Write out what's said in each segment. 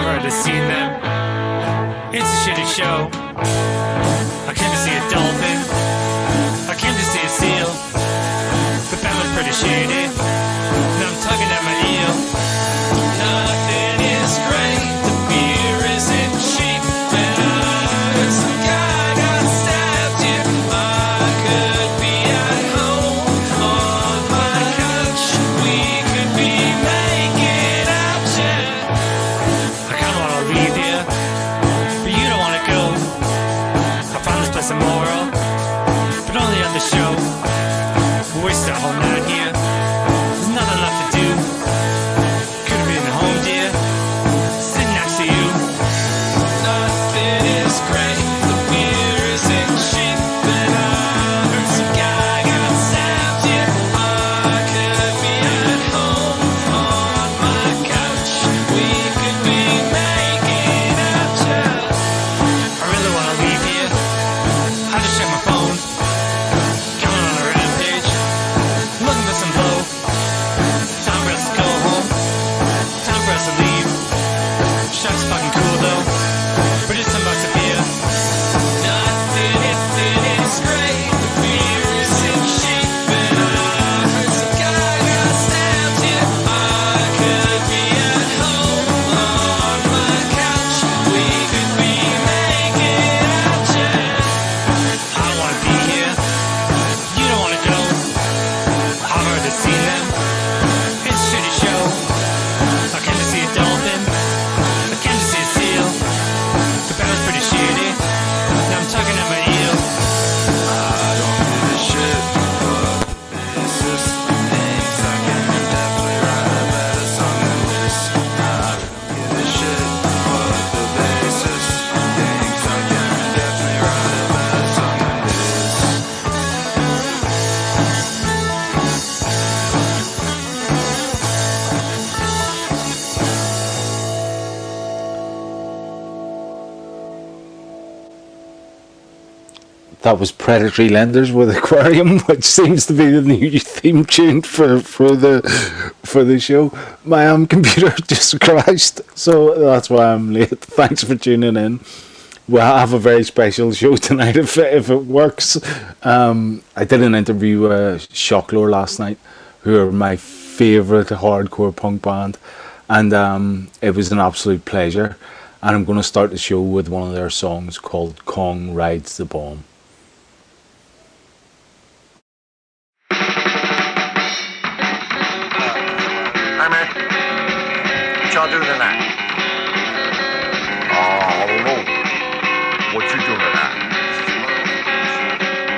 hardly seen them. It's a shitty show. I came to see a dolphin. I came to see a seal. The band was pretty shady. Now I'm tugging at my eel. Nothing is great. The beer isn't cheap. And I heard some guy got stabbed here. I could be at home on my couch. We could be making out, yeah. I kinda wanna leave here, but you don't wanna go. I found this place immoral, but only on the show. We wasted a whole night here. There's nothing left to do. Could have been home, dear, sitting next to you. Nothing is great. The beer isn't cheap, and I heard some guy got stabbed here. I could be at home on my couch. We could be making out, yeah. I really wanna leave here. I just check my phone. Coming on a rampage. Looking for some blow. Time for us to go home. Time for us to leave. Shark's fucking cool though. But it's $10 a beer. Nothing is great. The beer isn't cheap. And I heard some guy got stabbed here. I could be at home on my couch. We could be making out, yeah. I don't wanna be here. You don't wanna go. I've already seen them. It's a shitty show. I came to see a dolphin. I came to see a seal. The band was pretty shitty. Now I'm tugging at my eel. I don't give a shit, but it's just things I can definitely write a better song than this. I don't give a shit, but the bassist thinks I can definitely write a better song than this. That was Predatory Lenders with Aquarium, which seems to be the new theme tune for the show. My computer just crashed, so that's why I'm late. Thanks for tuning in. We'll have a very special show tonight if it works. I did an interview with Shocklore last night, who are my favourite hardcore punk band, and it was an absolute pleasure. And I'm going to start the show with one of their songs called Kong Rides the Bomb. Hey man, what y'all doing tonight? I don't know. What you doing tonight?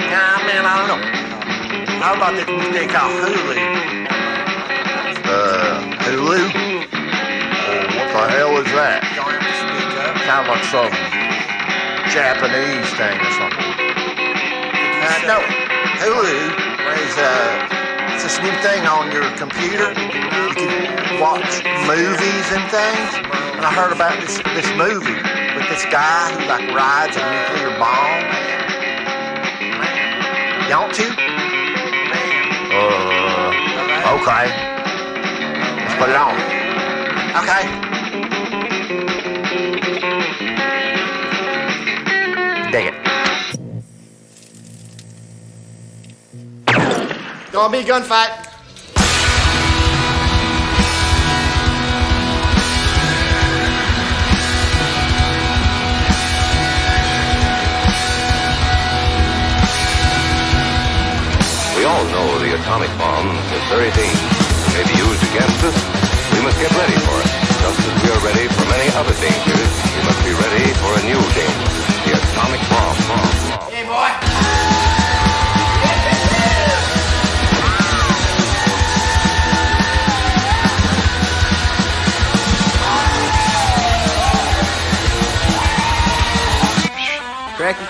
Nah, man, I don't know. How about this thing called Hulu? Hulu? What the hell is that? Kind of like some Japanese thing or something. No, Hulu is it's this new thing on your computer. You can watch movies and things. And I heard about this movie with this guy who like rides a nuclear bomb. You want to? Okay. Let's put it on. Okay. Dig it. Gonna be a gunfight. We all know the atomic bomb is very dangerous. It may be used against us. We must get ready for it. Just as we are ready for many other dangers, we must be ready for a new danger. The atomic bomb. Hey, boy. Cracky.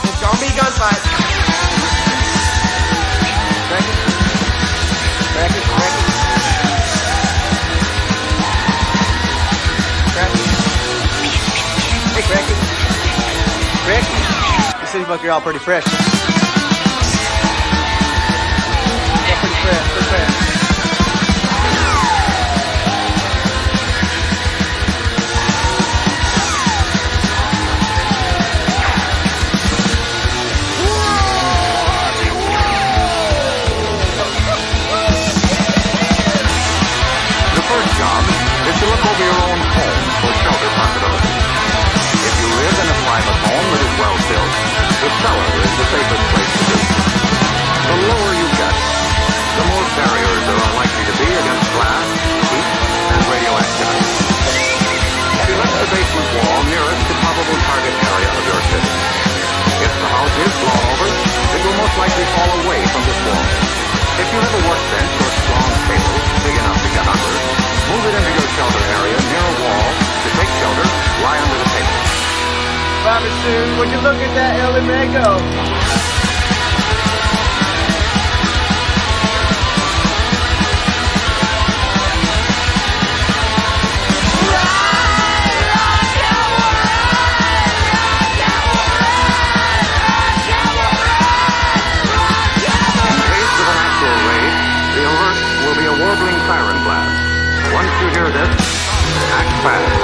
It's gonna be a gunfight. Cracky. Cracky. Cracky. Cracky. Hey, Cracky. Cracky. You seems like you're all pretty fresh. Yeah, pretty fresh. Pretty fresh. cellar is the safest place to do. The lower you get, the more barriers there are likely to be against glass, heat, and radioactivity. Select the basement wall nearest the probable target area of your city. If the house is blown over, it will most likely fall away from this wall. If you have a workbench or strong table big enough to get under, move it into your shelter area near a wall. To take shelter, lie under the table. Bobby Sue, would you look at that LMA go? Warbling siren blast. Once you hear this, act fast.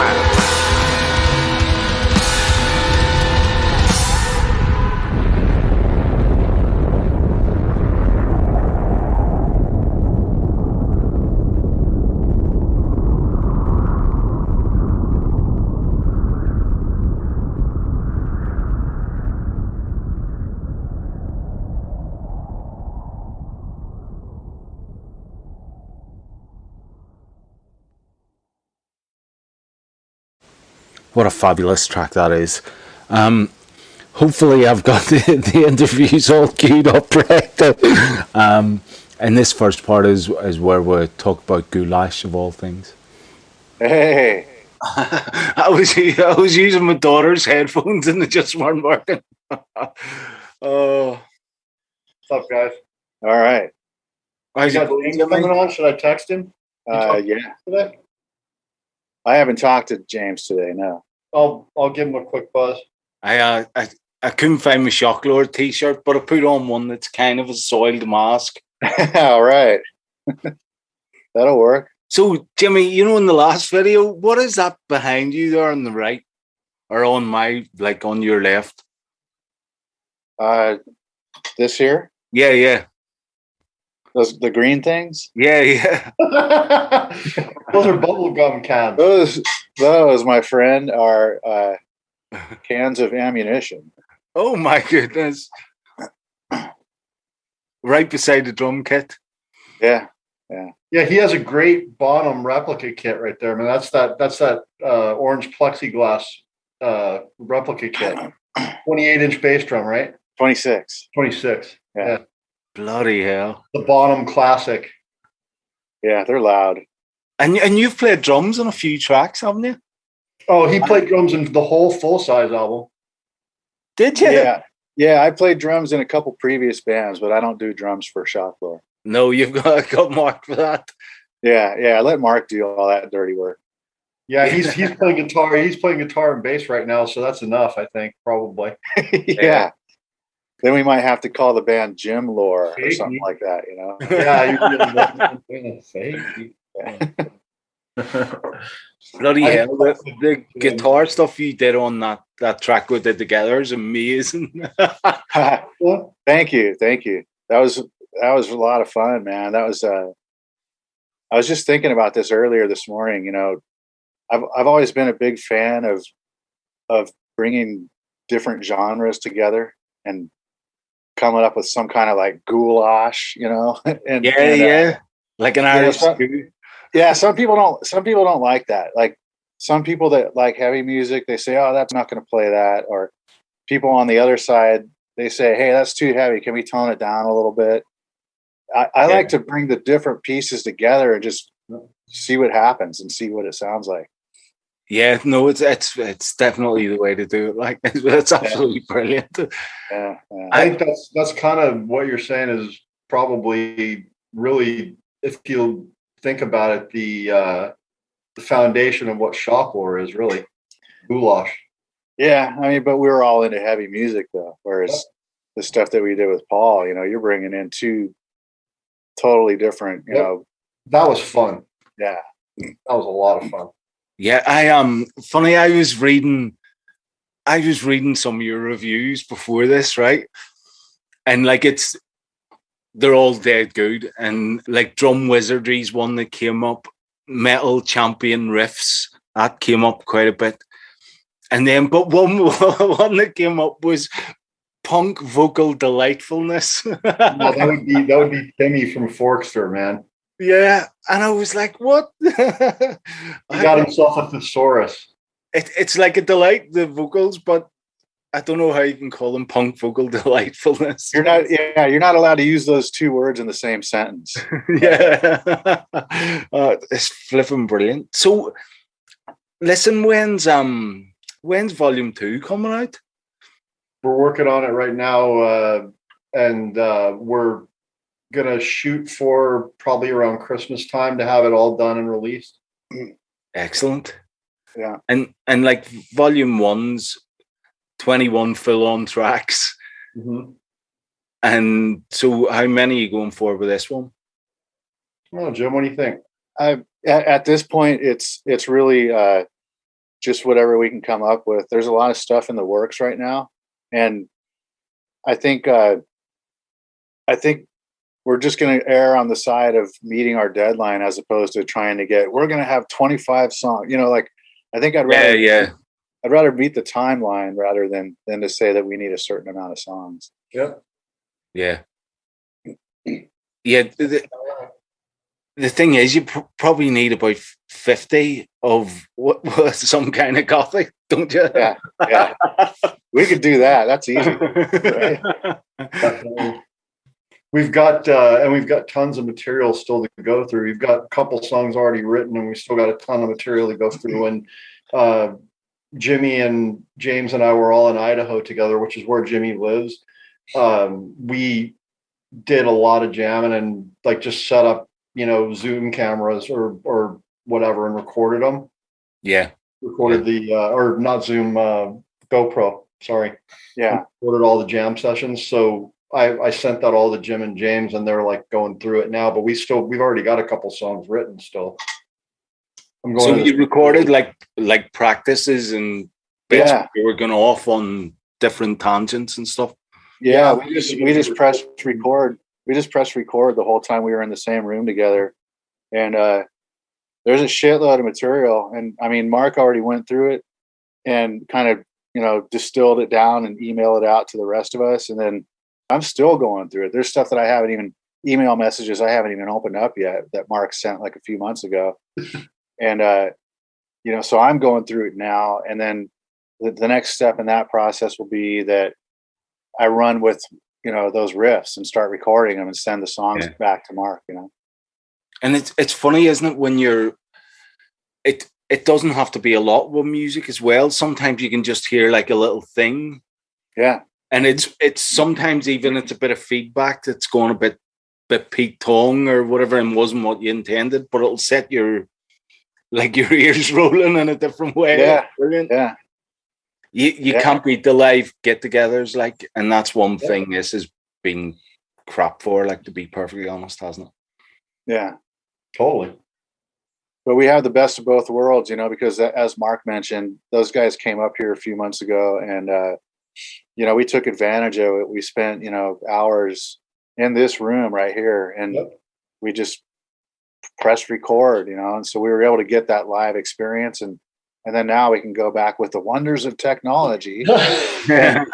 What a fabulous track that is. Hopefully I've got the interviews all queued up right. And this first part is where we talk about goulash of all things. Hey. I was using my daughter's headphones and they just weren't working. Oh. What's up, guys? All right. How's it going, Jimmy? Coming on? Should I text him? Yeah. Today? I haven't talked to James today. No. I'll give him a quick buzz. I couldn't find my Shock Lord t-shirt, but I put on one that's kind of a soiled mask. All right. That'll work. So, Jimmy, you know, in the last video, what is that behind you there on the right? Or on my, like, on your left? This here? Yeah. Those the green things? Yeah. Those are bubblegum cans. Those, my friend, are cans of ammunition. Oh my goodness! Right beside the drum kit. Yeah. He has a great bottom replica kit right there. I mean, that's that orange plexiglass replica kit. 28-inch bass drum, right? 26. 26. Yeah. Bloody hell! The bottom classic. Yeah, they're loud. And you've played drums on a few tracks, haven't you? Oh, he played drums in the whole full-size album. Did you? Yeah. I played drums in a couple previous bands, but I don't do drums for Shock Lord. No, you've got Mark for that. Yeah. I let Mark do all that dirty work. Yeah, he's playing guitar. He's playing guitar and bass right now, so that's enough, I think, probably. Yeah. Then we might have to call the band Jim Lore or something like that, you know? Bloody hell. The guitar stuff you did on that track we did together is amazing. Thank you. That was a lot of fun, man. That was I was just thinking about this earlier this morning, you know. I've always been a big fan of bringing different genres together and coming up with some kind of like goulash, you know. and like an Irish stew. Yeah, some people don't like that. Like some people that like heavy music, they say, "Oh, that's not going to play that." Or people on the other side, they say, "Hey, that's too heavy. Can we tone it down a little bit?" I like to bring the different pieces together and just see what happens and see what it sounds like. Yeah, no, it's definitely the way to do it. Like it's absolutely brilliant. Yeah. I think that's kind of what you're saying is probably really, if you think about it, the foundation of what Shock Lore is really goulash. Yeah, I mean, but we were all into heavy music though, whereas the stuff that we did with Paul, you know, you're bringing in two totally different, you know. That was fun. Yeah, that was a lot of fun. Yeah, funny. I was reading some of your reviews before this, right? And like they're all dead good. And like Drum Wizardry's one that came up, Metal Champion Riffs that came up quite a bit. And then, but one that came up was punk vocal delightfulness. No, that would be Timmy from Forkster, man. Yeah, and I was like, what? He got himself a thesaurus. It's like a delight, the vocals, but I don't know how you can call them punk vocal delightfulness. You're not allowed to use those two words in the same sentence. Yeah. It's flipping brilliant. So listen, when's volume 2 coming out? We're working on it right now, and we're gonna shoot for probably around Christmas time to have it all done and released. Excellent. Yeah. And like volume 1's 21 full-on tracks. Mm-hmm. And so how many are you going for with this one? Oh, Jim, what do you think? At this point, it's really just whatever we can come up with. There's a lot of stuff in the works right now, and I think we're just going to err on the side of meeting our deadline as opposed to trying to we're going to have 25 songs. Like I think I'd rather meet the timeline rather than to say that we need a certain amount of songs. Yep. Yeah. Yeah. The thing is, you probably need about 50 of what some kind of gothic, don't you? Yeah. We could do that. That's easy. Right? We've got tons of material still to go through. We've got a couple songs already written, and we still got a ton of material to go through. And Jimmy and James and I were all in Idaho together, which is where Jimmy lives. We did a lot of jamming and like just set up, Zoom cameras or whatever and recorded them. Yeah. Recorded or not Zoom, GoPro. Sorry. Yeah. Recorded all the jam sessions. So I sent that all to Jim and James, and they're like going through it now. But we've already got a couple songs written still. So you recorded like practices and bits. Yeah. You were going off on different tangents and stuff. Yeah, we just pressed record. We just pressed record the whole time we were in the same room together, and there's a shitload of material. And I mean, Mark already went through it and kind of distilled it down and emailed it out to the rest of us. And then I'm still going through it. There's stuff that I haven't even email messages I haven't even opened up yet that Mark sent like a few months ago. And, so I'm going through it now. And then the next step in that process will be that I run with, those riffs and start recording them and send the songs back to Mark, And it's funny, isn't it? When it doesn't have to be a lot with music as well. Sometimes you can just hear like a little thing. Yeah. And it's sometimes even it's a bit of feedback that's going a bit Pete Tong or whatever and wasn't what you intended, but it'll set your ears rolling in a different way. Yeah. Brilliant. Yeah. You can't beat the live get-togethers, and that's one thing this has been crap for, to be perfectly honest, hasn't it? Yeah. Totally. But we have the best of both worlds, because as Mark mentioned, those guys came up here a few months ago and, we took advantage of it. We spent, hours in this room right here and we just pressed record, and so we were able to get that live experience. And then now we can go back with the wonders of technology and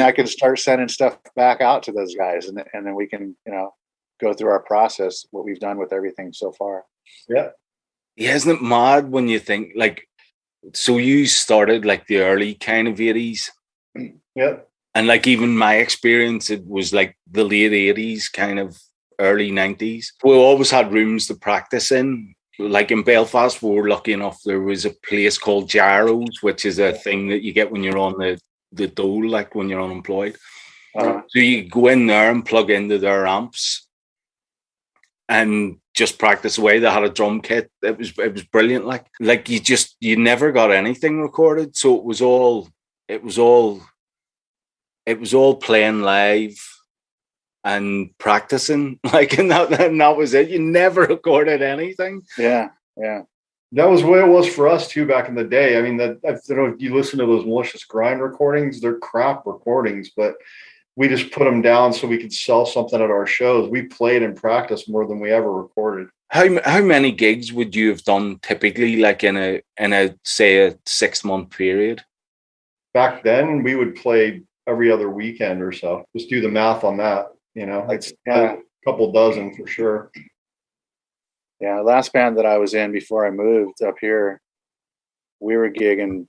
I can start sending stuff back out to those guys. And then we can, go through our process, what we've done with everything so far. Yeah. Yeah. Isn't it mad when you think so you started the early kind of 80s. Yeah. And even my experience, it was the late 80s, kind of early 90s. We always had rooms to practice in. In Belfast, we were lucky enough, there was a place called Gyros, which is a thing that you get when you're on the dole, when you're unemployed. So you go in there and plug into their amps and just practice away. They had a drum kit. It was brilliant. You never got anything recorded. So it was all playing live and practicing, and that was it. You never recorded anything. Yeah. That was the way it was for us too back in the day. I mean, you listen to those Malicious Grind recordings, they're crap recordings, but we just put them down so we could sell something at our shows. We played and practiced more than we ever recorded. How many gigs would you have done typically, in a say a 6-month period? back then we would play every other weekend or so. Just do the math on that, it's a couple dozen for sure. Yeah, last band that I was in before I moved up here, we were gigging,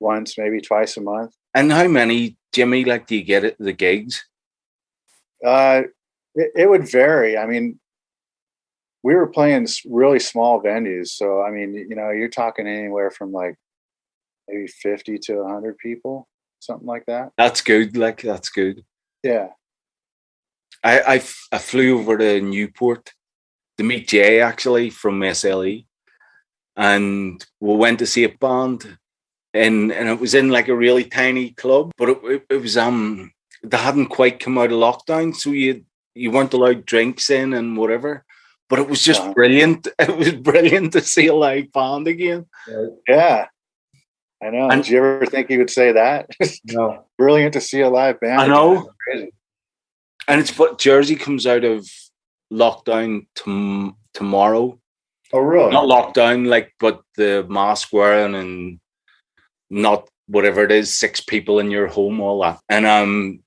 once, maybe twice a month. And how many, Jimmy, like, do you get at the gigs? It would vary. I mean, we were playing really small venues. So, I mean, you're talking anywhere from like maybe 50 to 100 people, something like that. That's good. Like, that's good. Yeah. I flew over to Newport to meet Jay, actually, from SLE. And we went to see a band. And it was in like a really tiny club, but it was they hadn't quite come out of lockdown, so you weren't allowed drinks in and whatever. But it was just brilliant. It was brilliant to see a live band again. Yeah, I know. Did you ever think you would say that? No. Brilliant to see a live band. I know. Crazy. And Jersey comes out of lockdown tomorrow. Oh, really? Not lockdown, but the mask wearing and not whatever it is, 6 people in your home, all that. And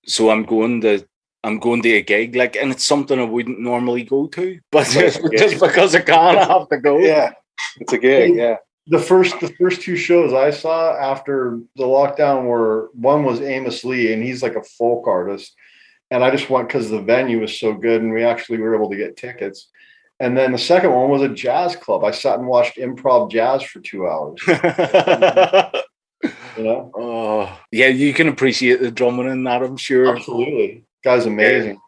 so I'm going to a gig, and it's something I wouldn't normally go to, but just because I can, I have to go. Yeah, it's a gig. Yeah. The first 2 shows I saw after the lockdown one was Amos Lee, and he's like a folk artist, and I just went because the venue was so good, and we actually were able to get tickets. And then the second one was a jazz club. I sat and watched improv jazz for 2 hours. Oh, yeah, you can appreciate the drumming in that, I'm sure. Absolutely. Guy's amazing.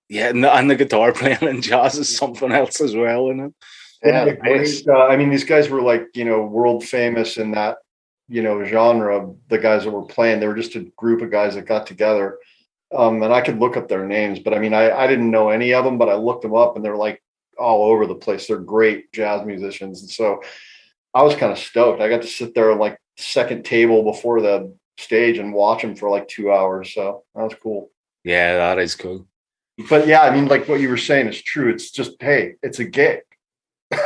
Yeah, and the guitar playing in jazz is something else as well, isn't it? Yeah, I mean, these guys were world famous in that, genre. The guys that were playing, they were just a group of guys that got together. And I could look up their names, but I mean, I didn't know any of them, but I looked them up and they're all over the place. They're great jazz musicians. And so I was kind of stoked. I got to sit there on second table before the stage and watch them for 2 hours. So that was cool. Yeah, that is cool. But yeah, I mean, what you were saying is true. It's just, hey, it's a gig.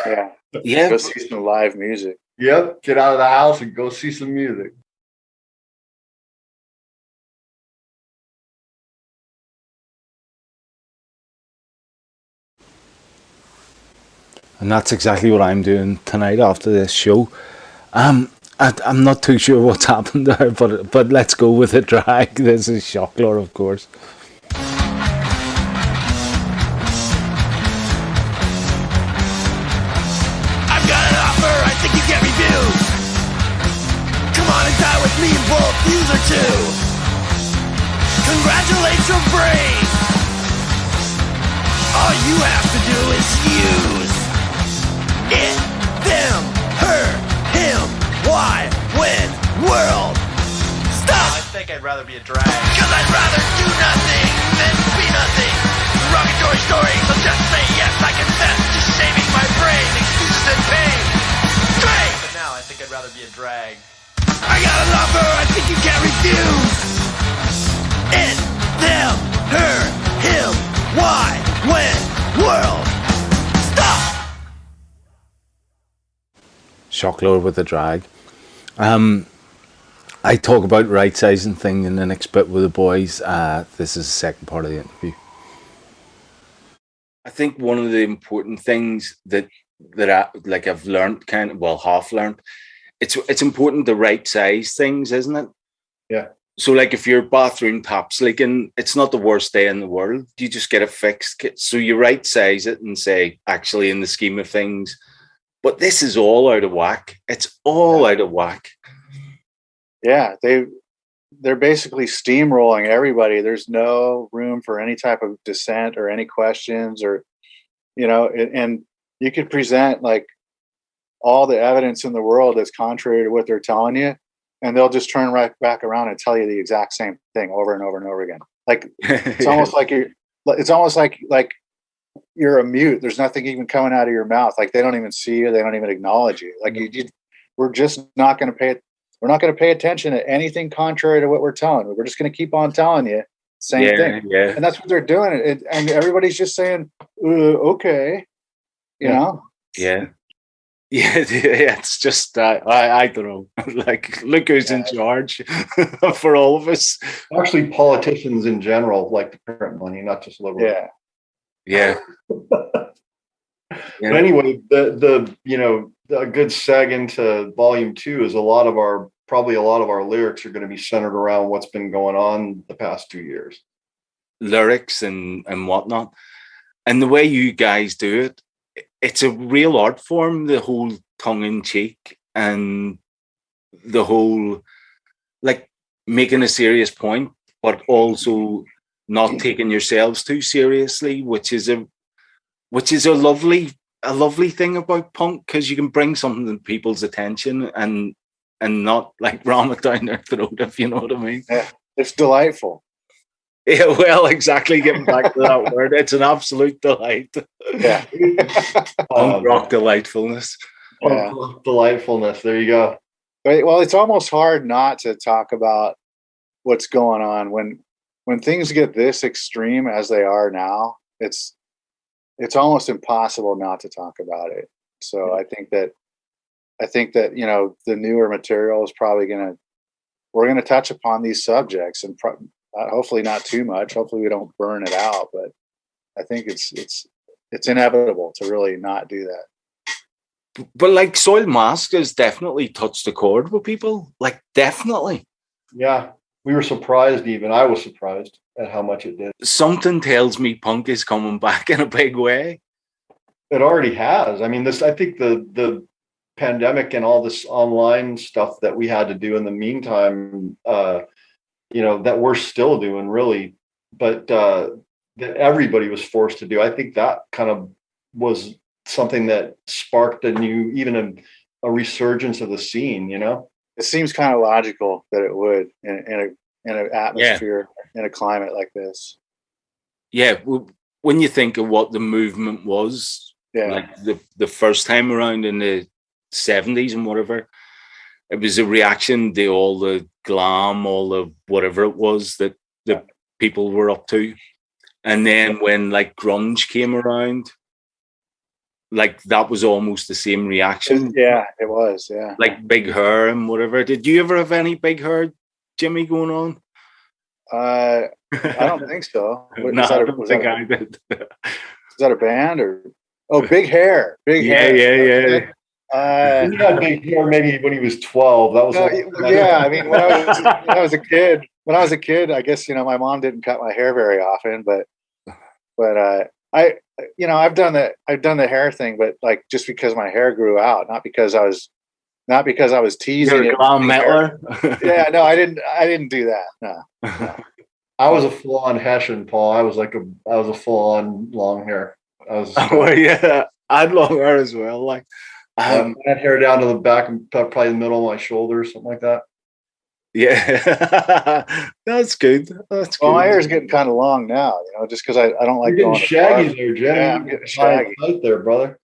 Yeah. Yeah. Go see some live music. Yep. Get out of the house and go see some music. And that's exactly what I'm doing tonight after this show. I'm not too sure what's happened there, but let's go with a drag. This is Shockler, of course. I've got an offer, I think you get reviews. Come on and die with me and blow a fuse or two. Congratulate your brain. All you have to do is use it, them, her, him, why, when, world. Stop! I think I'd rather be a drag. Cause I'd rather do nothing than be nothing. Derogatory stories, so just say yes, I confess to shaming my brain, excuses and pain. Great! But now I think I'd rather be a drag. I got an offer I think you can't refuse. It, them, her, him, why, when, world. Stop! Shockler with a drag. I talk about right sizing thing in the next bit with the boys. This is the second part of the interview. I think one of the important things that I've learned, half learned, it's important to right size things, isn't it? Yeah. So if your bathroom tap's leaking, it's not the worst day in the world. You just get it fixed. So you right size it and say, actually, in the scheme of things, but this is all out of whack. It's all out of whack. Yeah, they're basically steamrolling everybody. There's no room for any type of dissent or any questions, or and you could present all the evidence in the world that's contrary to what they're telling you, and they'll just turn right back around and tell you the exact same thing over and over and over again. It's almost like you're a mute. There's nothing even coming out of your mouth. They don't even see you. They don't even acknowledge you. We're just not going to pay it. We're not going to pay attention to anything contrary to what we're telling you. We're just going to keep on telling you the same thing. Yeah. And that's what they're doing. And everybody's just saying, okay, you know? Yeah. Yeah, it's just I don't know. Like, look who's in charge for all of us. Actually, politicians in general like to print money, not just liberals. Yeah. Yeah. But anyway, the a good seg into volume 2 is probably a lot of our lyrics are going to be centered around what's been going on the past 2 years. Lyrics and whatnot. And the way you guys do it, it's a real art form, the whole tongue in cheek and the whole, like, making a serious point, but also not taking yourselves too seriously, which is a lovely thing about punk, because you can bring something to people's attention and not like ram it down their throat, if you know what I mean. Yeah, it's delightful. Yeah, well, exactly. Getting back to that word, it's an absolute delight. Yeah. Punk rock delightfulness. Yeah. Delightfulness. There you go. Well, it's almost hard not to talk about what's going on when things get this extreme as they are now. It's almost impossible not to talk about it. So I think that the newer material is probably we're gonna touch upon these subjects, and hopefully not too much. Hopefully we don't burn it out, but I think it's inevitable to really not do that. But like, Soil Mask has definitely touched a chord with people. Like, definitely. Yeah, we were surprised. Even I was surprised at how much it did. Something tells me punk is coming back in a big way. It already has. I mean, I think the pandemic and all this online stuff that we had to do in the meantime, that we're still doing, really, but that everybody was forced to do. I think that kind of was something that sparked even a resurgence of the scene. It seems kind of logical that it would in an atmosphere, in a climate like this. Yeah, when you think of what the movement was, like the first time around in the 70s and whatever, it was a reaction to all the glam, all the whatever it was that the people were up to. And then when like grunge came around, like that was almost the same reaction. Yeah, it was. Yeah, like big hair and whatever. Did you ever have any big hair, Jimmy, going on? I don't think so. No, I don't think I did. Is that a band or? Oh, big hair. Big hair. Yeah. He had big hair maybe when he was 12. That was I mean, when I was a kid, I guess my mom didn't cut my hair very often, but I've done the hair thing, but like just because my hair grew out, not because I was teasing it. Yeah, no, I didn't do that. No. I was a full-on Hessian, Paul. I was a full-on long hair. I had long hair as well. Like, I had hair down to the back and probably the middle of my shoulders, something like that. Yeah, that's good. Well, my hair's getting kind of long now, just because I don't like going shaggy there, Jim. Yeah, I'm getting shaggy out there, brother.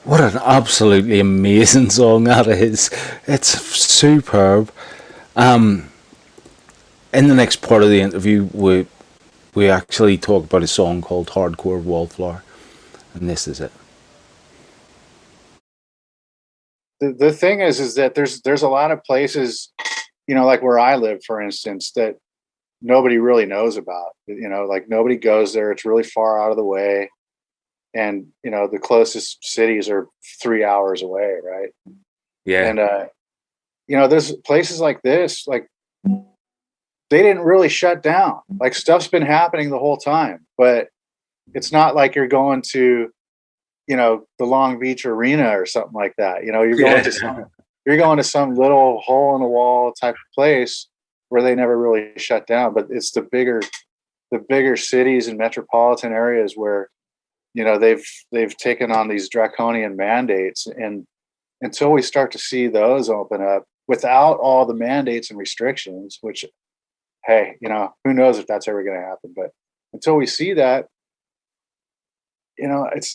What an absolutely amazing song that is. It's superb. In the next part of the interview, we actually talk about a song called Hardcore Wallflower, and this is it. The thing is that there's a lot of places, like where I live, for instance, that nobody really knows about. Like nobody goes there. It's really far out of the way. And, the closest cities are 3 hours away. Right. Yeah. And, there's places like this, like they didn't really shut down. Like stuff's been happening the whole time, but it's not like you're going to, the Long Beach Arena or something like that. You're going to some little hole in the wall type of place where they never really shut down. But it's the bigger cities and metropolitan areas where, they've taken on these draconian mandates. And until we start to see those open up without all the mandates and restrictions, which, hey, who knows if that's ever going to happen. But until we see that, it's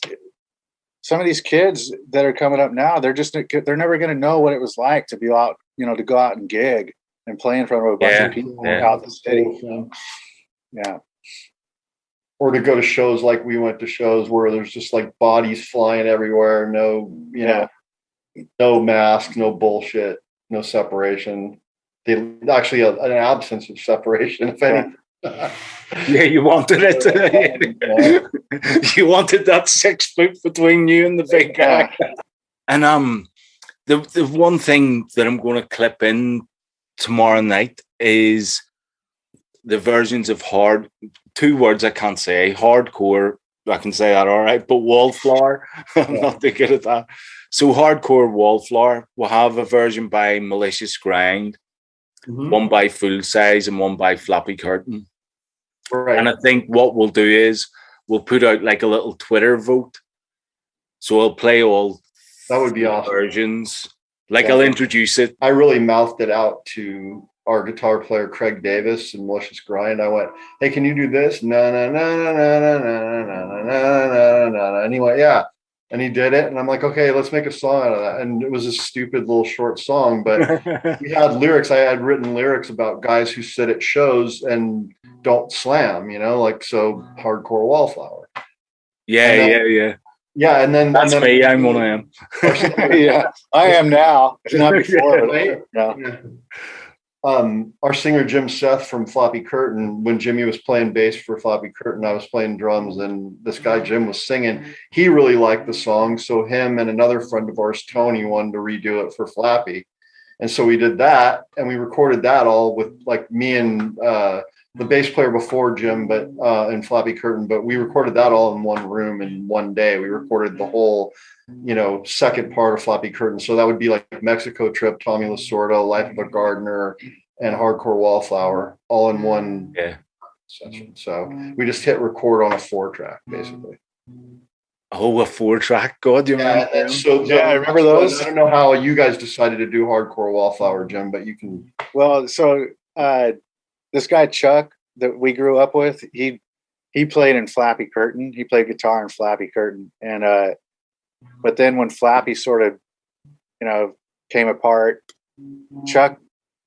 some of these kids that are coming up now, they're never going to know what it was like to be out, to go out and gig and play in front of a bunch of people out in the city. Yeah. Or to go to shows like we went to shows where there's just like bodies flying everywhere, no, no mask, no bullshit, no separation. Actually an absence of separation, if anything. Yeah, you wanted it. You wanted that 6 foot between you and the big guy. And the one thing that I'm going to clip in tomorrow night is the versions of 2 words I can't say. Hardcore, I can say that all right, but Wallflower, I'm not too good at that. So Hardcore Wallflower will have a version by Malicious Grind, one by Full Size and one by Flappy Curtain. Right. And I think what we'll do is we'll put out like a little Twitter vote. So I'll play all that would be awesome versions. Like I'll introduce it. I really mouthed it out to our guitar player Craig Davis and Malicious Grind. I went, "Hey, can you do this?" No, no, no, no, no, no, no, no, no, no. And he went, "Yeah." And he did it. And I'm like, okay, let's make a song out of that. And it was a stupid little short song, but we had lyrics. I had written lyrics about guys who sit at shows and don't slam, like, so Hardcore Wallflower. Yeah. Yeah. And then that's me. I'm one of them. Yeah, I am now. Not before, but yeah. Our singer Jim Seth from Floppy Curtain, when Jimmy was playing bass for Floppy Curtain, I was playing drums, and this guy Jim was singing. He really liked the song, so him and another friend of ours, Tony, wanted to redo it for Flappy, and so we did that, and we recorded that all with like me and the bass player before Jim, but in Floppy Curtain, but we recorded that all in one room in one day. We recorded the whole second part of Floppy Curtain. So that would be like Mexico Trip, Tommy Lasorda, Life of a Gardener, and Hardcore Wallflower all in one session. So we just hit record on a 4-track, basically. Oh, a 4-track? God, you remember? I remember those. I don't know how you guys decided to do Hardcore Wallflower, Jim, but you can. Well, so this guy Chuck that we grew up with, he played in Flappy Curtain. He played guitar in Flappy Curtain, and but then when Flappy sort of, came apart, Chuck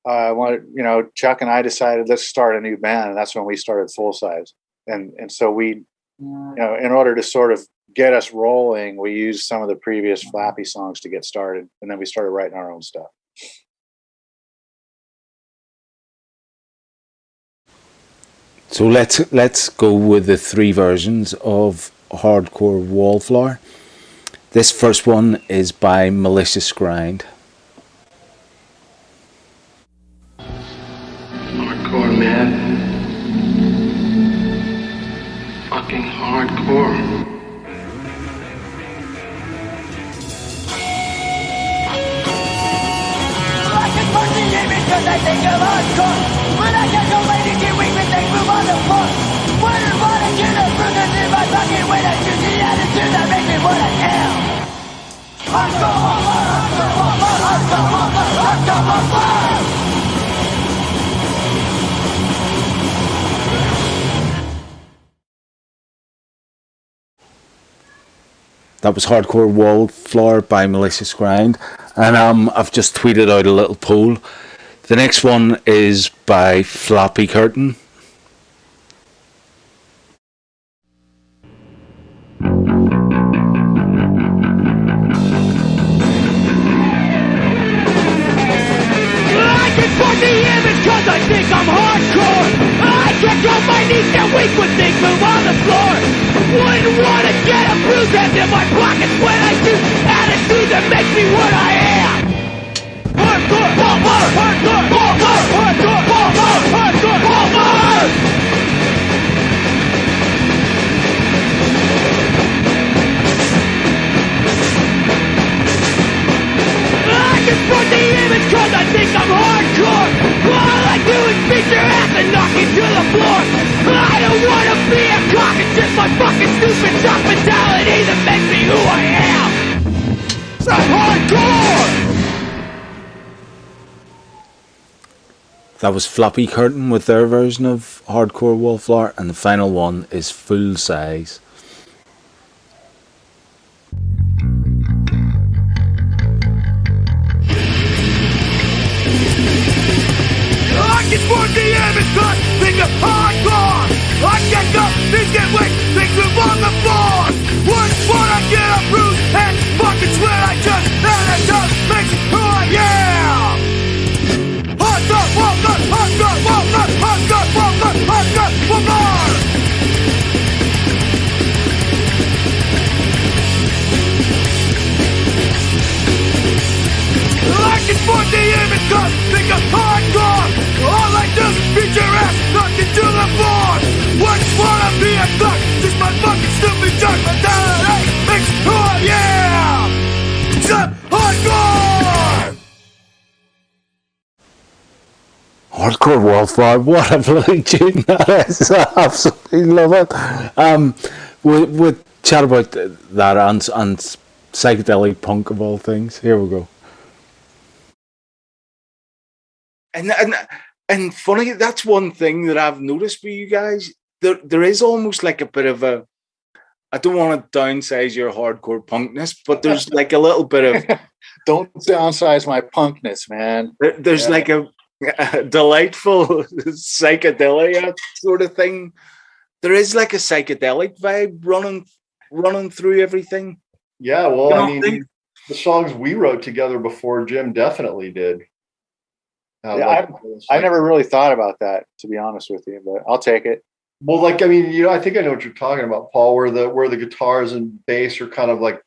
Chuck and I decided let's start a new band, and that's when we started Full Size. And so we, in order to sort of get us rolling, we used some of the previous Flappy songs to get started, and then we started writing our own stuff. So let's go with the 3 versions of Hardcore Wallflower. This first one is by Malicious Grind. Hardcore, man. Fucking hardcore. Because I think I'm hardcore. When I get so lady, get weak and they move on the floor. Wonder what I get up from the in my pocket when I choose the attitude that makes me what I am. Hardcore, hardcore. That was Hardcore Wallflower by Malicious Grind. And I've just tweeted out a little poll. The next one is by Floppy Curtain. I can fuck the image cause I think I'm hardcore. I can't drop my knees, get weak when things move on the floor. Wouldn't wanna get a bruise hands in my pockets when I do attitude that makes me what I am. Hardcore, hardcore, hardcore, hardcore, hardcore, hardcore, hardcore, hardcore. I can sport the image cause I think I'm hardcore. All I do is beat your ass and knock you to the floor. I don't wanna be a cock, it's just my fucking stupid shock mentality that makes me who I am. So hardcore! That was Floppy Curtain with their version of Hardcore Wallflower, and the final one is Full Size. I can sport the image cause think I'm hardcore. I get up, things get weak, things move on the floor. Wouldn't wanna get a bruise and fucking swear I just, and it just makes who I am. Hardcore, hardcore, hardcore, hardcore, hardcore, hardcore, hardcore, hardcore. I can sport the image cause think I'm hardcore. All I do is beat your ass, knock you to the floor. Wouldn't wanna be a thug, just my fucking stupid junk mentality makes who I am. So hardcore! Hardcore Wallflower, what a bloody tune that is. I absolutely love it. We'll chat about that and psychedelic punk of all things. Here we go. And funny, that's one thing that I've noticed with you guys. There is almost like a bit of a, I don't want to downsize your hardcore punkness, but there's like a little bit of Don't downsize my punkness, man. there's like a delightful psychedelia sort of thing. There is like a psychedelic vibe running through everything. Yeah, well, You I don't mean, think- the songs we wrote together before Jim definitely did. Yeah, I never really thought about that, to be honest with you, but I'll take it. Well, like, I mean, you know, I think I know what you're talking about, Paul, where the guitars and bass are kind of like,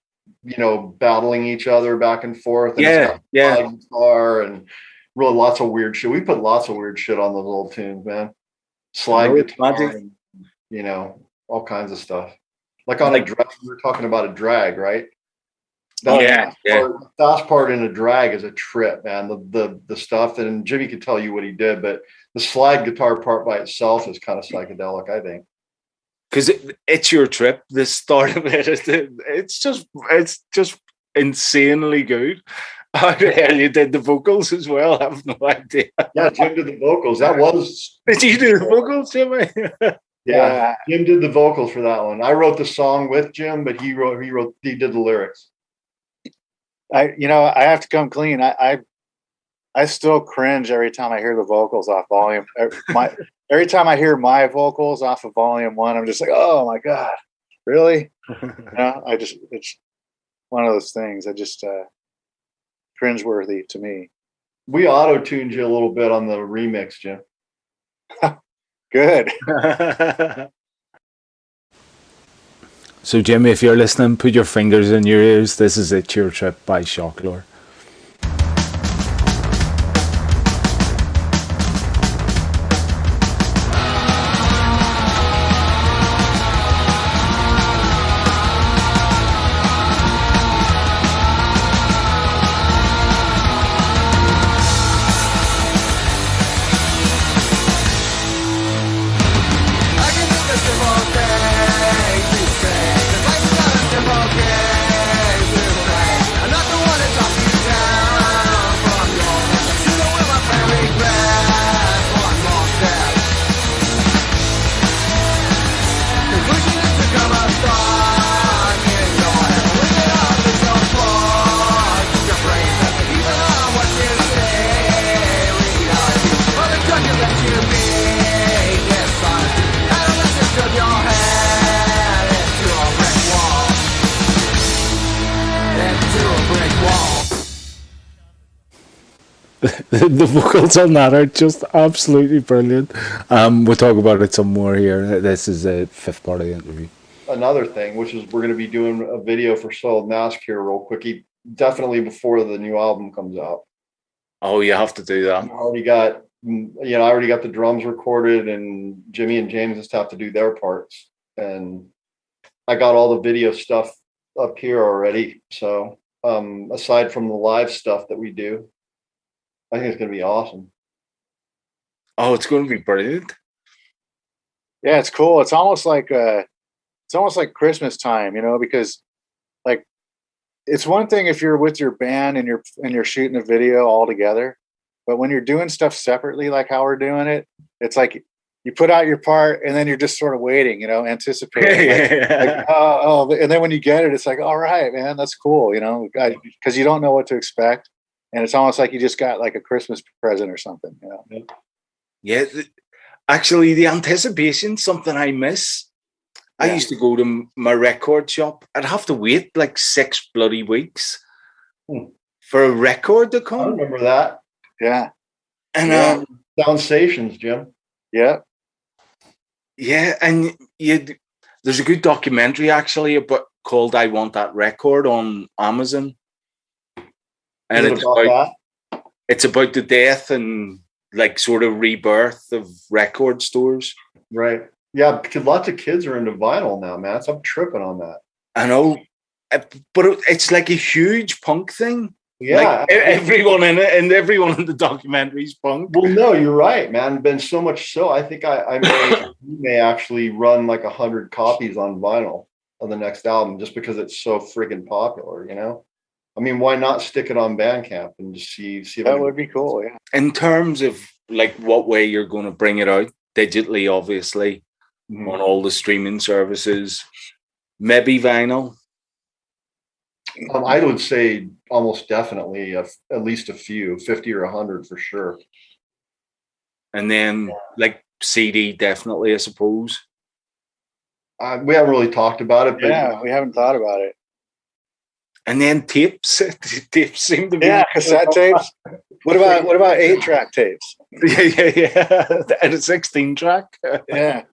you know, battling each other back and forth. And it's got slide guitar and really lots of weird shit. We put lots of weird shit on those old tunes, man. Slide guitar, and, you know, all kinds of stuff. Like on a drag, we were talking about a drag, right? The fast part in a drag is a trip, man. The stuff, and Jimmy could tell you what he did, but the slide guitar part by itself is kind of psychedelic, I think. Because it's your trip. The start of it, it's just insanely good. How the hell you did the vocals as well? I have no idea. Yeah, Jim did the vocals. That was. Did you do the vocals, Jimmy? Yeah, Jim did the vocals for that one. I wrote the song with Jim, but he did the lyrics. I have to come clean. I still cringe every time I hear the vocals off volume. Every time I hear my vocals off of volume 1, I'm just like, oh my God, really? It's one of those things. I just cringeworthy to me. We auto-tuned you a little bit on the remix, Jim. Good. So, Jimmy, if you're listening, put your fingers in your ears. This is It's Your Trip by Shocklore. I'm not the one to talk to you. The vocals on that are just absolutely brilliant. We'll talk about it some more here. This is the fifth part of the interview. Another thing, which is we're going to be doing a video for Soiled Mask here real quick, definitely before the new album comes out. Oh, you have to do that. I already got the drums recorded, and Jimmy and James just have to do their parts. And I got all the video stuff up here already. So aside from the live stuff that we do, I think it's going to be awesome. Oh, it's going to be brilliant. Yeah, it's cool. It's almost like Christmas time, because like it's one thing if you're with your band and you're shooting a video all together, but when you're doing stuff separately, like how we're doing it, it's like you put out your part and then you're just sort of waiting, anticipating. And then when you get it, it's like, all right, man, that's cool, because you don't know what to expect, and it's almost like you just got like a Christmas present or something. Yeah, actually, the anticipation, something I miss. I used to go to my record shop. I'd have to wait like 6 bloody weeks for a record to come. I remember that. Yeah. And Sound Stations, Jim. Yeah. Yeah, and there's a good documentary actually called "I Want That Record" on Amazon, and it's about the death and like sort of rebirth of record stores. Right. Yeah, because lots of kids are into vinyl now, man. So I'm tripping on that. I know, but it's like a huge punk thing. Yeah, like everyone in it and everyone in the documentary's punk. Well, no, you're right, man. Been so much so. I think I may actually run like 100 copies on vinyl of the next album just because it's so friggin' popular. I mean, why not stick it on Bandcamp and just see if that would be cool. Yeah. In terms of like what way you're going to bring it out digitally, obviously. On all the streaming services, maybe vinyl. I would say almost definitely at least a few, 50 or 100 for sure. And then like CD, definitely, I suppose. We haven't really talked about it, but we haven't thought about it. And then tapes. Tapes seem to be cassette tapes. What about 8-track tapes? Yeah. And a 16-track. Yeah.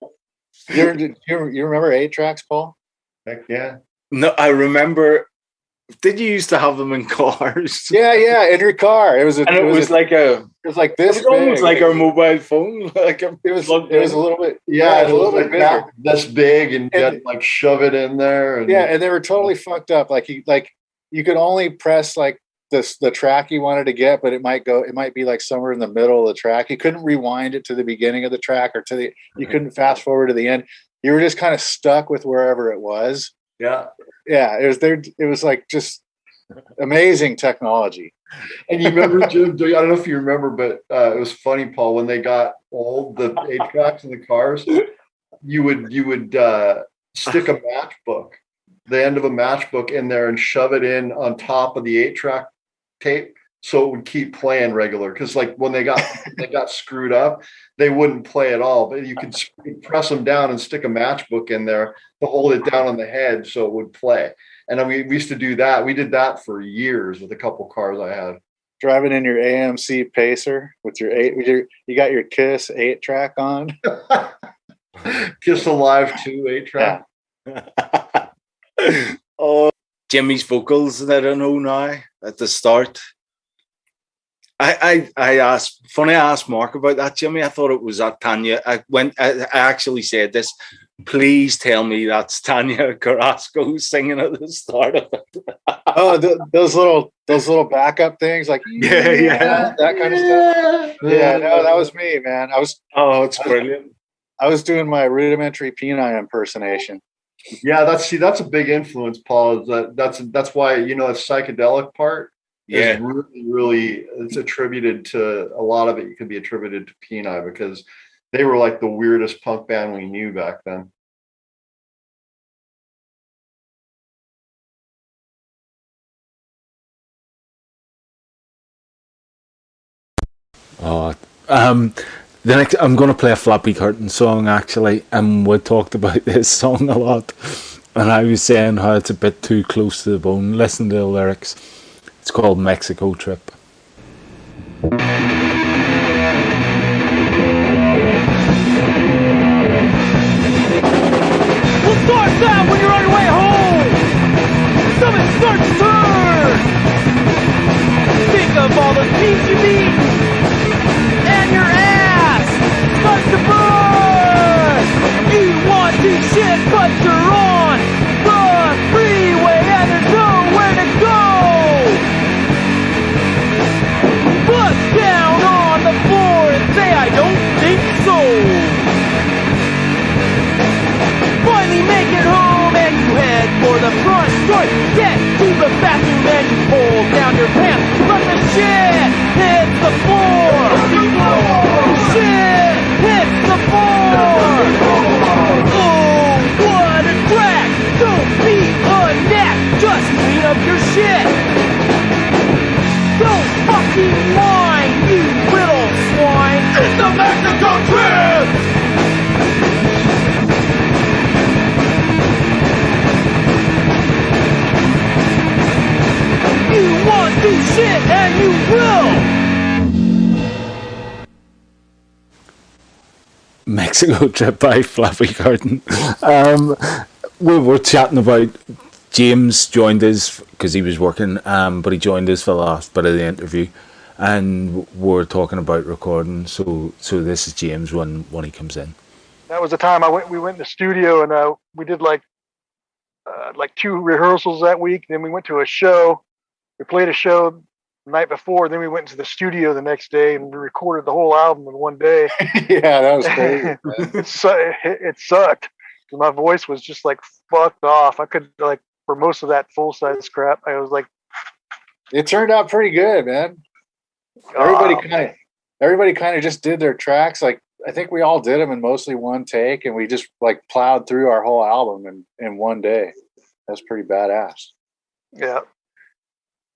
You remember 8-tracks, Paul? Heck yeah. No, I remember. Did you used to have them in cars? Yeah, in your car. It was like this. It was almost like our mobile phone. Like it was a little bit. Yeah, it was a little bit bigger. This big, and you had to like shove it in there. And they were totally fucked up. Like you could only press like the track you wanted to get, but it might be like somewhere in the middle of the track. You couldn't rewind it to the beginning of the track or you couldn't fast forward to the end. You were just kind of stuck with wherever it was. Yeah. It was like just amazing technology. And you remember, Jim, I don't know if you remember, but it was funny, Paul, when they got old, the 8-tracks in the cars, you would stick a matchbook, the end of a matchbook in there and shove it in on top of the 8-track tape so it would keep playing regular, because like when they got screwed up, they wouldn't play at all, but you could press them down and stick a matchbook in there to hold it down on the head so it would play. And we used to do that. We did that for years with a couple cars I had. Driving in your AMC Pacer with you got your Kiss 8-track on. Kiss Alive 2 8-track. Yeah. Oh, Jimmy's vocals that I know now at the start. I asked Mark about that, Jimmy. I thought it was that Tanya. I actually said this. Please tell me that's Tanya Carrasco singing at the start of it. Those little backup things, like that kind of stuff. Yeah, no, that was me, man. It's brilliant. I was doing my rudimentary Peni impersonation. Yeah, that's a big influence, Paul. That's why the psychedelic part. Yeah, is really it's attributed to a lot of it. You could be attributed to Peni because they were like the weirdest punk band we knew back then. The next, I'm going to play a Flappy Curtain song actually, and we talked about this song a lot, and I was saying how it's a bit too close to the bone. Listen to the lyrics. It's called Mexico Trip. We'll start that when you're on your way home. Stomach starts to turn. Think of all the peas you eat, and your ass starts to burn. You want to shit, but you're on the freeway and there's nowhere to go. Look down on the floor and say, I don't think so. Finally make it home and you head for the front door. Get to the bathroom and you pull down your pants. But the shit hits the floor. Shit hits the floor. Oh, what a crack. Don't be a knack. Just clean up your shit. Don't fucking whine, you little swine. It's the Mexico trip. You want to shit and you will! Mexico trip by Flappy Garden. We were chatting about James joined us because he was working, but he joined us for the last bit of the interview, and we're talking about recording. So this is James when he comes in. That was the time we went in the studio and we did like 2 rehearsals that week. Then we went to a show. We played a show the night before. Then we went to the studio the next day and we recorded the whole album in one day. Yeah, that was crazy. It sucked. My voice was just like fucked off. I could like for most of that full size crap. I was like, it turned out pretty good, man. Everybody kind of just did their tracks. Like I think we all did them in mostly one take, and we just like plowed through our whole album in one day. That's pretty badass. yeah.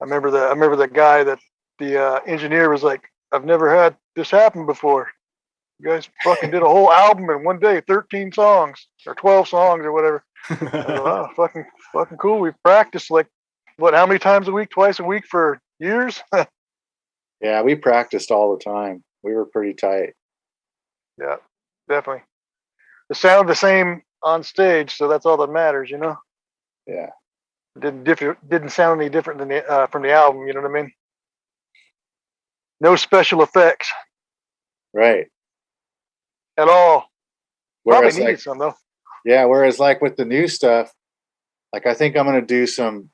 I remember the guy that the engineer was like, I've never had this happen before. You guys fucking did a whole album in one day, 13 songs or 12 songs or whatever. I go, oh, fucking cool. We've practiced like how many times a week? Twice a week for years? Yeah, we practiced all the time. We were pretty tight. Yeah, definitely. It sounded the same on stage, so that's all that matters, you know. Yeah. Didn't sound any different than from the album. You know what I mean? No special effects. Right. At all. Probably Whereas, needed some though. Yeah, whereas like with the new stuff, like I think I'm gonna do some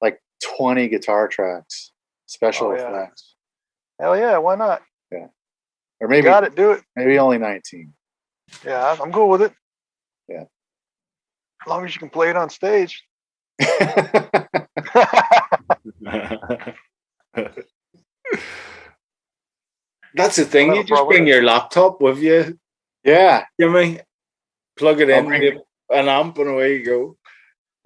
like 20 guitar tracks, special effects. Hell yeah, why not? Yeah. Or maybe got it, do it. Maybe only 19. Yeah, I'm cool with it. Yeah. As long as you can play it on stage. That's the thing. You just bring your laptop with you. Yeah. Jimmy, plug it in, an amp, and away you go.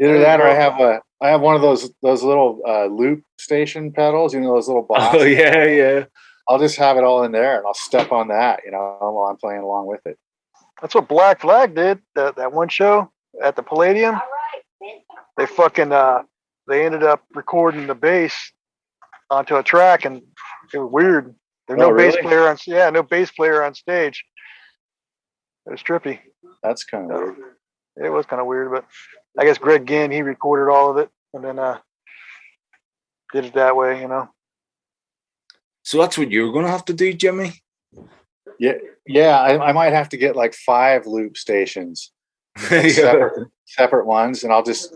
Either that, or I have one of those little loop station pedals. You know, those little boxes. Oh yeah. I'll just have it all in there, and I'll step on that. You know, while I'm playing along with it. That's what Black Flag did. That one show at the Palladium. They fucking they ended up recording the bass onto a track, and it was weird. There's no bass player no bass player on stage. It was trippy. That's kind of weird. It was kind of weird, but I guess Greg Ginn, he recorded all of it and then did it that way, you know. So that's what you're going to have to do, Jimmy? Yeah. I might have to get like 5 loop stations, separate ones, and I'll just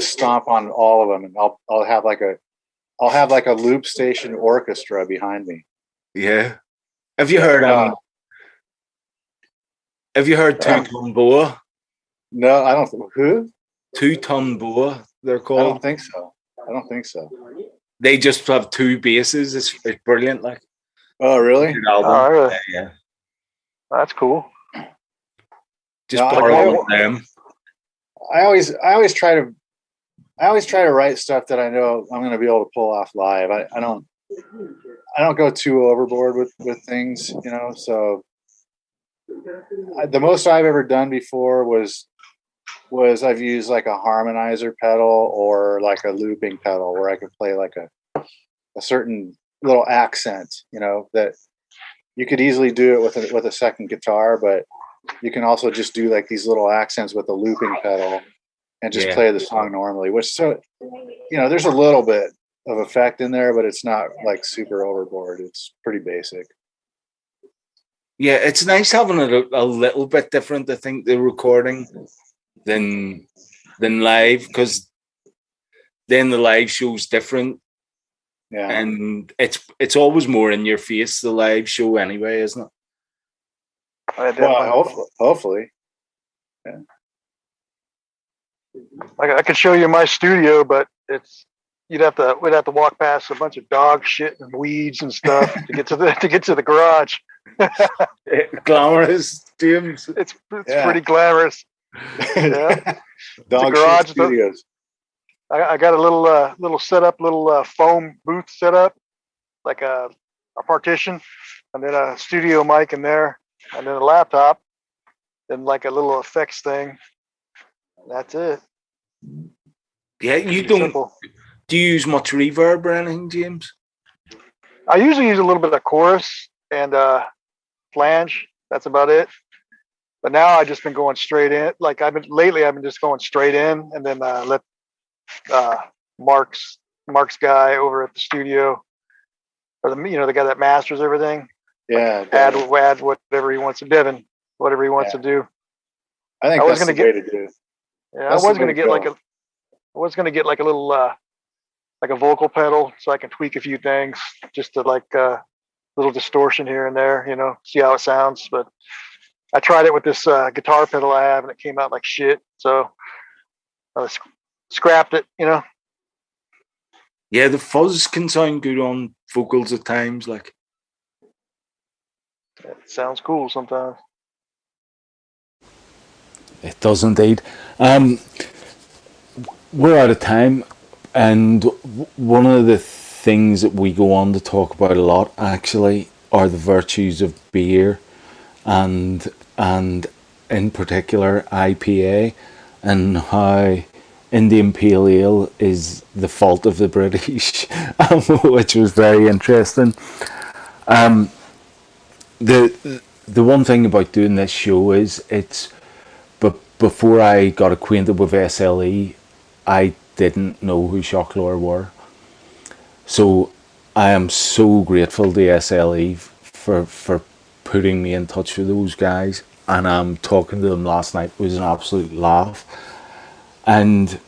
stomp on all of them, and I'll have like a loop station orchestra behind me. Yeah. Have you heard Two Ton Boa? No, I don't. Who? 2 Ton Boa, they're called. I don't think so. They just have 2 basses. It's brilliant. Like. Oh, really? Oh, really? Yeah. That's cool. Just borrow them. I always try to write stuff that I know I'm going to be able to pull off live. I don't go too overboard with things, you know. So the most I've ever done before was I've used like a harmonizer pedal or like a looping pedal where I could play like a certain little accent, that you could easily do it with a second guitar, but you can also just do like these little accents with a looping pedal and just play the song normally, which, so, there's a little bit of effect in there, but it's not like super overboard. It's pretty basic. Yeah, it's nice having it a little bit different, I think, the recording than live, because then the live show's different. Yeah. And it's always more in your face, the live show anyway, isn't it? Well, hopefully. Yeah. I could show you my studio, but we'd have to walk past a bunch of dog shit and weeds and stuff to get to the garage. Glamorous, James. It's pretty glamorous. Yeah. Dog shit studios. I got a little setup, foam booth set up, like a partition, and then a studio mic in there, and then a laptop, and like a little effects thing. That's it. Yeah, you don't. Simple. Do you use much reverb or anything, James? I usually use a little bit of chorus and flange. That's about it. But now I've just been going straight in. Like I've been just going straight in, and then let Mark's guy over at the studio, or the guy that masters everything. Yeah. Add whatever he wants to Devin, whatever he wants to do. I think that's the way to do. Yeah, I was gonna get like a little like a vocal pedal so I can tweak a few things, just to like little distortion here and there, see how it sounds. But I tried it with this guitar pedal I have, and it came out like shit. So I scrapped it, Yeah, the fuzz can sound good on vocals at times. Like, it sounds cool sometimes. It does indeed. We're out of time, and one of the things that we go on to talk about a lot actually are the virtues of beer, and in particular IPA, and how Indian Pale Ale is the fault of the British, which was very interesting. The one thing about doing this show is before I got acquainted with SLE, I didn't know who Shock Lore were. So I am so grateful to SLE for putting me in touch with those guys, and talking to them last night was an absolute laugh. And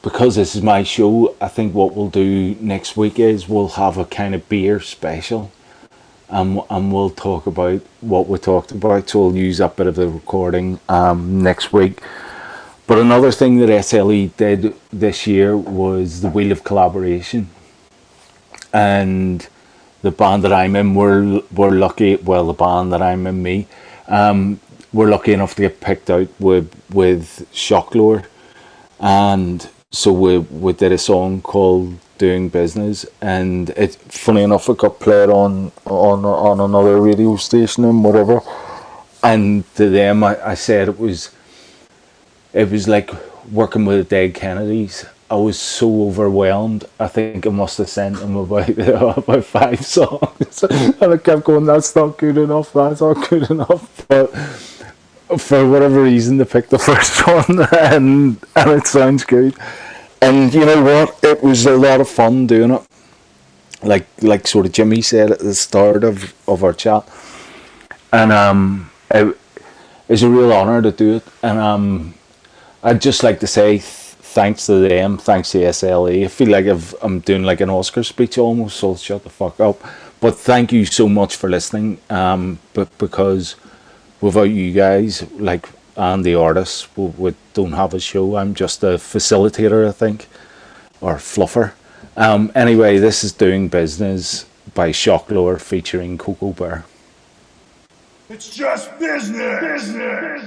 because this is my show, I think what we'll do next week is we'll have a kind of beer special, and we'll talk about what we talked about. So we'll use that bit of the recording next week. But another thing that SLE did this year was the Wheel of Collaboration, and the band that I'm in, we're lucky. Well, the band that I'm in, me, we're lucky enough to get picked out with Shock Lore, and so we did a song called Doing Business, and it, funny enough, it got played on another radio station and whatever. And to them, I said it was like working with the Dead Kennedys. I was so overwhelmed. I think I must have sent them about 5 songs, and I kept going, that's not good enough, that's not good enough. But for whatever reason, they picked the first one, and it sounds good. And you know what? It was a lot of fun doing it. Like sort of Jimmy said at the start of our chat, and it was a real honour to do it. And I'd just like to say thanks to them, thanks to SLE. I feel like I'm doing like an Oscar speech almost, so I'll shut the fuck up. But thank you so much for listening. But because without you guys, like, and the artists, we don't have a show. I'm just a facilitator, I think, or fluffer. Anyway, this is Doing Business by Shock Lore featuring Cocoa Bear. It's just business. Stay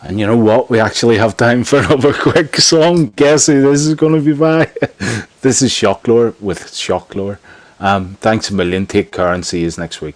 And you know what? We actually have time for another quick song. Guess who this is going to be by? This is Shocklore with Shocklore. Thanks a million. Take care and see you next week.